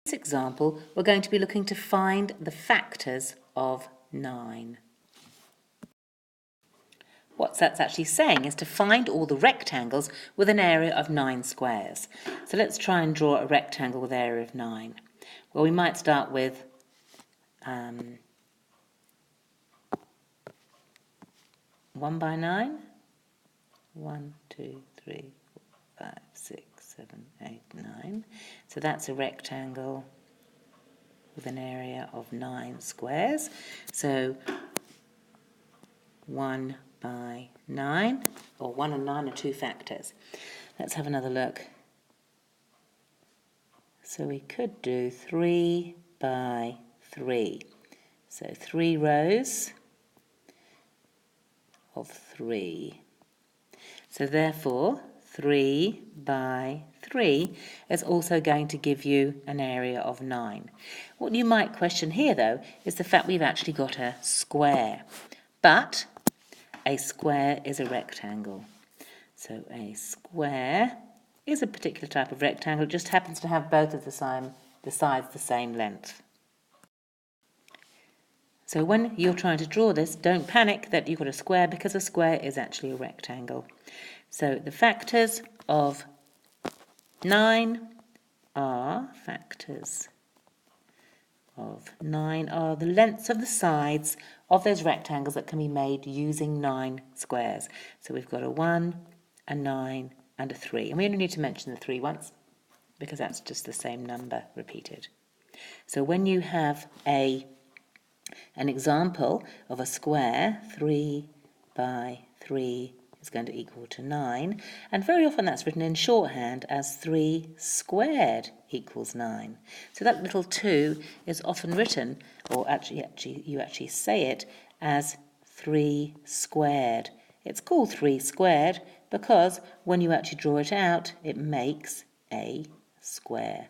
In this example, we're going to be looking to find the factors of 9. What that's actually saying is to find all the rectangles with an area of 9 squares. So let's try and draw a rectangle with an area of 9. Well, we might start with 1 by 9. 1, 2, 3, 4, 5, 6, 7, 8, 9. So that's a rectangle with an area of 9 squares. So 1 by 9, or 1 and 9 are two factors. Let's have another look. So we could do 3 by 3. So 3 rows of 3. So therefore, 3 by 3 is also going to give you an area of 9. What you might question here, though, is the fact we've actually got a square. But a square is a rectangle. So a square is a particular type of rectangle. It just happens to have both of the sides the same length. So when you're trying to draw this, don't panic that you've got a square, because a square is actually a rectangle. So the factors of 9 are the lengths of the sides of those rectangles that can be made using 9 squares. So we've got a 1, a 9 and a 3. And we only need to mention the 3 once, because that's just the same number repeated. So when you have an example of a square, 3 by 3 is going to equal to 9, and very often that's written in shorthand as 3 squared equals 9. So that little 2 is often written, or you actually say it as 3 squared. It's called 3 squared because when you actually draw it out, it makes a square.